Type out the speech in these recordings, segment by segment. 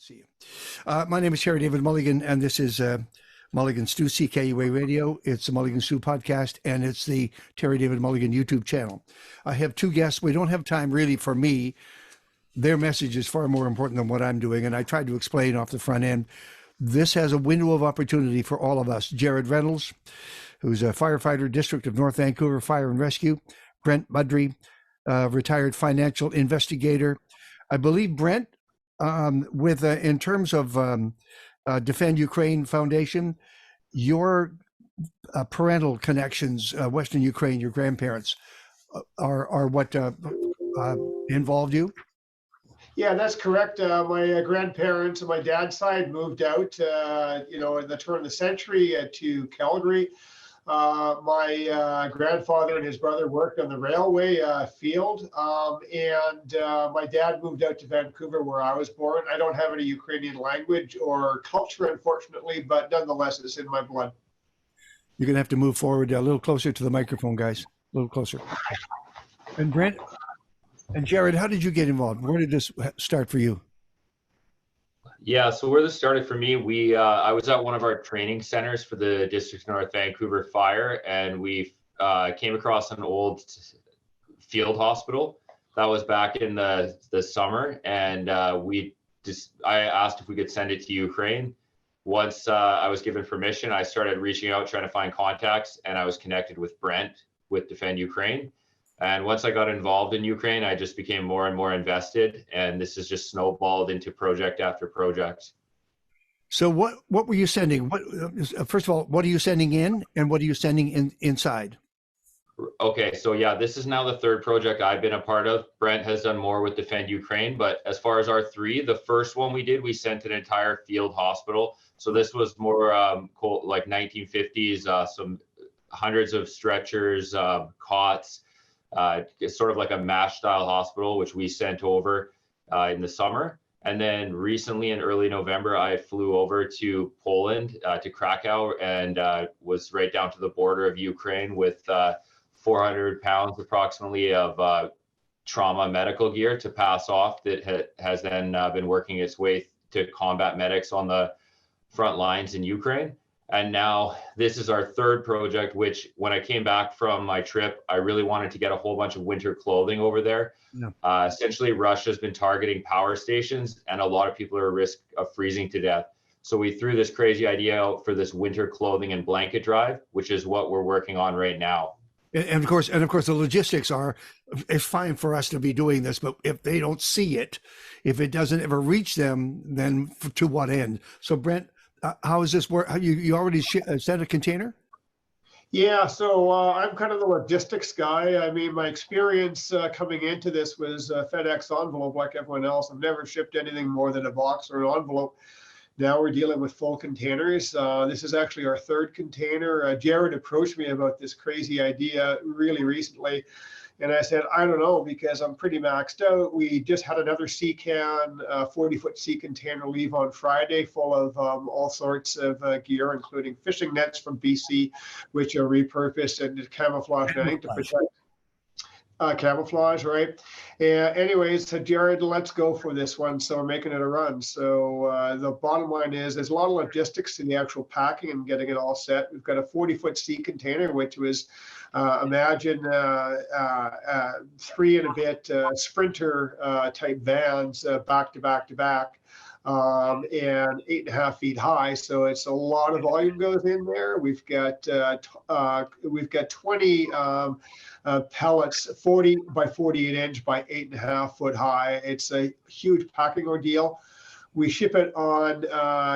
See you. My name is Terry David Mulligan, and this is Mulligan Stew, CKUA Radio. It's the Mulligan Stew podcast, and it's the Terry David Mulligan YouTube channel. I have two guests. We don't have time really for me. Their message is far more important than what I'm doing, and I tried to explain off the front end. This has a window of opportunity for all of us. Jared Reynolds, who's a firefighter, District of North Vancouver Fire and Rescue. Brent Mudry, retired financial investigator. I believe Brent, in terms of Defend Ukraine Foundation, your parental connections, Western Ukraine, your grandparents, are what involved you? Yeah, that's correct. My grandparents on my dad's side moved out, at the turn of the century to Calgary. My grandfather and his brother worked on the railway field, and my dad moved out to Vancouver, where I was born. I don't have any Ukrainian language or culture, unfortunately, but nonetheless, it's in my blood. You're going to have to move forward a little closer to the microphone, guys. A little closer. And Brent and Jared, how did you get involved? Where did this start for you? Yeah, so where this started for me, I was at one of our training centers for the District of North Vancouver Fire, and we came across an old field hospital that was back in the summer, and I asked if we could send it to Ukraine. Once I was given permission, I started reaching out, trying to find contacts, and I was connected with Brent with Defend Ukraine. And once I got involved in Ukraine, I just became more and more invested, and this has just snowballed into project after project. So what were you sending? First of all, what are you sending in, and what are you sending inside? Okay, so yeah, this is now the third project I've been a part of. Brent has done more with Defend Ukraine, but as far as our three, the first one we did, we sent an entire field hospital. So this was more like 1950s, some hundreds of stretchers, cots, sort of like a MASH style hospital, which we sent over in the summer. And then recently in early November, I flew over to Poland, to Krakow, and was right down to the border of Ukraine with 400 pounds approximately of trauma medical gear to pass off that has then been working its way to combat medics on the front lines in Ukraine. And now this is our third project, which when I came back from my trip, I really wanted to get a whole bunch of winter clothing over there. Yeah. Essentially, Russia's been targeting power stations, and a lot of people are at risk of freezing to death. So we threw this crazy idea out for this winter clothing and blanket drive, which is what we're working on right now. And of course, the logistics it's fine for us to be doing this, but if they don't see it, if it doesn't ever reach them, then to what end? So Brent, how is this work? You already sent a container? Yeah, so I'm kind of the logistics guy. I mean, my experience coming into this was FedEx envelope like everyone else. I've never shipped anything more than a box or an envelope. Now we're dealing with full containers. This is actually our third container. Jared approached me about this crazy idea really recently. And I said, I don't know, because I'm pretty maxed out. We just had another sea can, 40-foot sea container leave on Friday, full of all sorts of gear, including fishing nets from BC, which are repurposed and camouflage netting to protect camouflage, right? Anyways, so Jared, let's go for this one. So we're making it a run. So the bottom line is there's a lot of logistics in the actual packing and getting it all set. We've got a 40-foot sea container, which was imagine 3 and a bit Sprinter type vans back to back to back. And 8.5 feet high, so it's a lot of volume goes in there. We've got 20 pellets, 40 by 48 inch by 8.5 foot high. It's a huge packing ordeal. We ship it on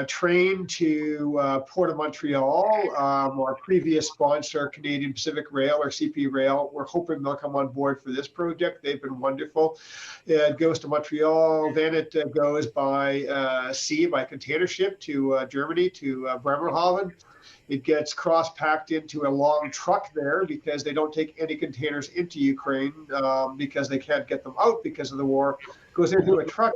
train to Port of Montreal. Our previous sponsor, Canadian Pacific Rail or CP Rail, we're hoping they'll come on board for this project. They've been wonderful. It goes to Montreal, then it goes by sea, by container ship to Germany, to Bremerhaven. It gets cross-packed into a long truck there because they don't take any containers into Ukraine because they can't get them out because of the war. It goes into a truck.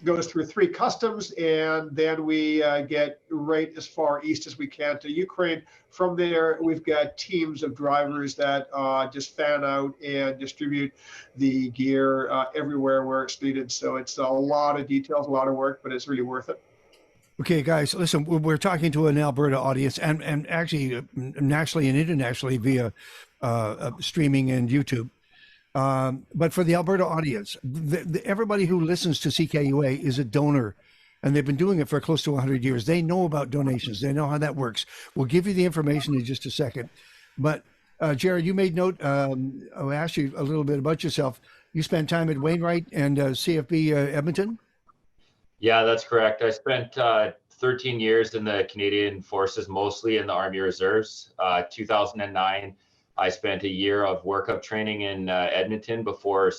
goes through 3 customs, and then we get right as far east as we can to Ukraine. From there, we've got teams of drivers that just fan out and distribute the gear everywhere where it's needed. So it's a lot of details, a lot of work, but it's really worth it. Okay, guys, listen, we're talking to an Alberta audience and actually nationally and internationally via streaming and YouTube. But for the Alberta audience, everybody who listens to CKUA is a donor, and they've been doing it for close to 100 years. They know about donations. They know how that works. We'll give you the information in just a second. But Jared, you made note, I'll ask you a little bit about yourself. You spent time at Wainwright and CFB Edmonton? Yeah, that's correct. I spent 13 years in the Canadian Forces, mostly in the Army Reserves. 2009, I spent a year of workup training in Edmonton before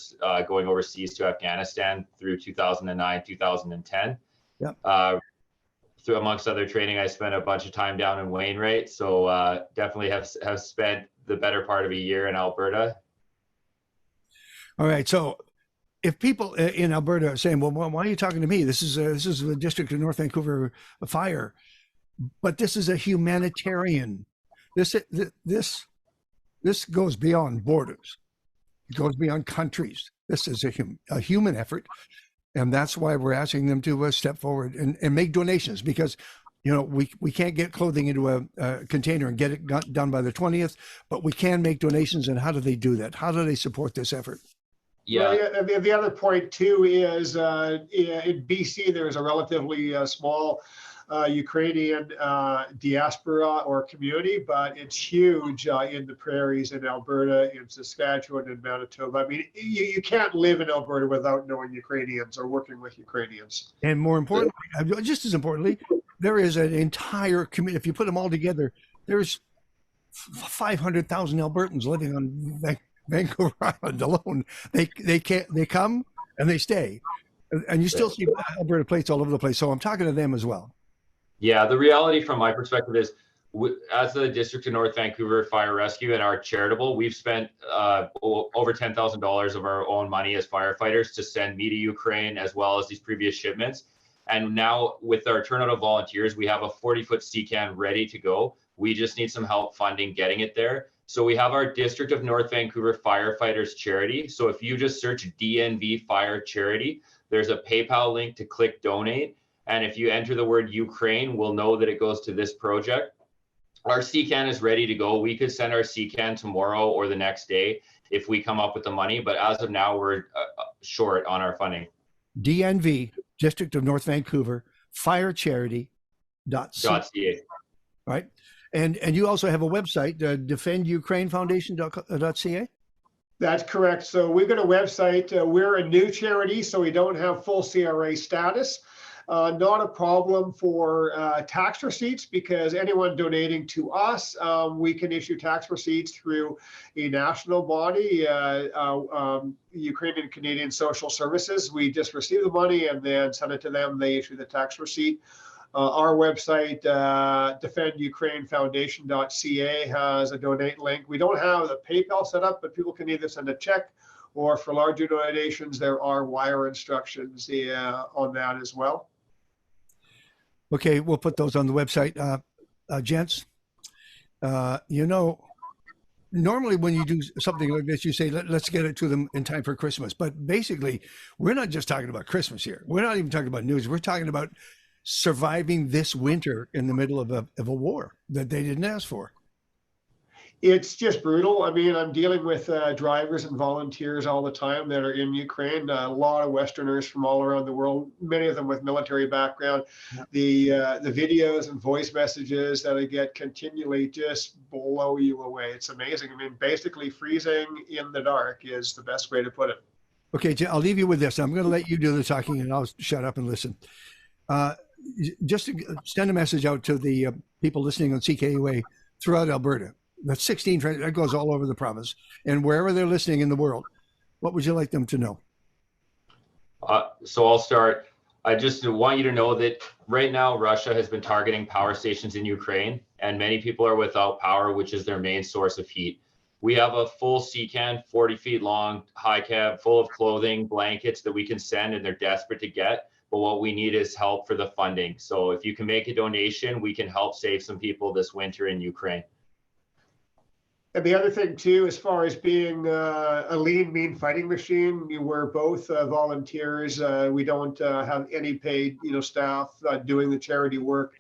going overseas to Afghanistan through 2009, 2010. Yep. Through amongst other training, I spent a bunch of time down in Wainwright. So definitely have spent the better part of a year in Alberta. All right. So if people in Alberta are saying, well, why are you talking to me? This is the District of North Vancouver Fire, but this is a humanitarian. This goes beyond borders. It goes beyond countries. This is a human effort, and that's why we're asking them to step forward and make donations, because we can't get clothing into a container and get it done by the 20th, but we can make donations. And how do they do that? How do they support this effort? Yeah. Well, the other point too is in BC there's a relatively small Ukrainian diaspora or community, but it's huge in the prairies in Alberta, in Saskatchewan, and Manitoba. I mean, you can't live in Alberta without knowing Ukrainians or working with Ukrainians. And more importantly, just as importantly, there is an entire community. If you put them all together, there's 500,000 Albertans living on Vancouver Island alone. They come and they stay, and you still see Alberta plates all over the place. So I'm talking to them as well. Yeah, the reality from my perspective is, as the District of North Vancouver Fire Rescue and our charitable, we've spent over $10,000 of our own money as firefighters to send me to Ukraine, as well as these previous shipments. And now with our turnout of volunteers, we have a 40-foot CCAN ready to go. We just need some help funding getting it there. So we have our District of North Vancouver Firefighters Charity. So if you just search DNV Fire Charity, there's a PayPal link to click donate. And if you enter the word Ukraine, we'll know that it goes to this project. Our CCAN is ready to go. We could send our CCAN tomorrow or the next day if we come up with the money. But as of now, we're short on our funding. DNV, District of North Vancouver, firecharity.ca. Right. And you also have a website, defendukrainefoundation.ca? That's correct. So we've got a website. We're a new charity, so we don't have full CRA status. Not a problem for tax receipts, because anyone donating to us, we can issue tax receipts through a national body, Ukrainian Canadian Social Services. We just receive the money and then send it to them. They issue the tax receipt. Our website, defendukrainefoundation.ca, has a donate link. We don't have the PayPal set up, but people can either send a check, or for larger donations, there are wire instructions on that as well. Okay, we'll put those on the website. Gents, normally when you do something like this, you say, let's get it to them in time for Christmas. But basically, we're not just talking about Christmas here. We're not even talking about news. We're talking about surviving this winter in the middle of a war that they didn't ask for. It's just brutal. I mean, I'm dealing with drivers and volunteers all the time that are in Ukraine. A lot of Westerners from all around the world, many of them with military background. Yeah. The videos and voice messages that I get continually just blow you away. It's amazing. I mean, basically freezing in the dark is the best way to put it. Okay, I'll leave you with this. I'm going to let you do the talking, and I'll shut up and listen. Just to send a message out to the people listening on CKUA throughout Alberta. That's 16, that goes all over the province. And wherever they're listening in the world, what would you like them to know? So I'll start. I just want you to know that right now, Russia has been targeting power stations in Ukraine, and many people are without power, which is their main source of heat. We have a full CCAN, 40 feet long, high cab, full of clothing, blankets that we can send, and they're desperate to get. but what we need is help for the funding. So if you can make a donation, we can help save some people this winter in Ukraine. And the other thing too, as far as being a lean, mean fighting machine, we're both volunteers. We don't have any paid, staff doing the charity work.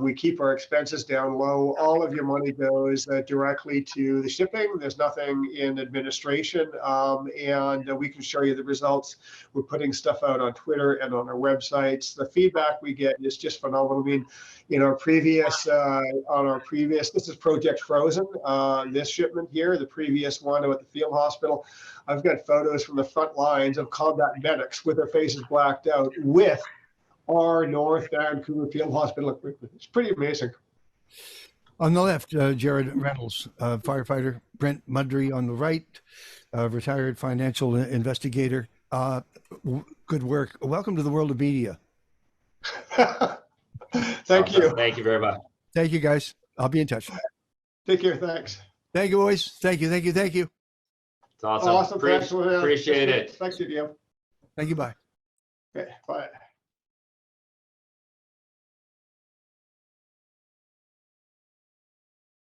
We keep our expenses down low. All of your money goes directly to the shipping. There's nothing in administration, and we can show you the results. We're putting stuff out on Twitter and on our websites. The feedback we get is just phenomenal. I mean, this is Project Frozen, this shipment here, the previous one at the field hospital. I've got photos from the front lines of combat medics with their faces blacked out with our North Vancouver Field Hospital equipment. It's pretty amazing. On the left, Jared Reynolds, firefighter. Brent Mudry on the right, retired financial investigator. Good work. Welcome to the world of media. Thank you. Thank you very much. Thank you, guys. I'll be in touch. Take care. Thanks. Thank you, boys. Thank you. It's awesome. Awesome. Thanks. Appreciate it. Thank you, Jim. Thank you. Bye. Okay. Bye.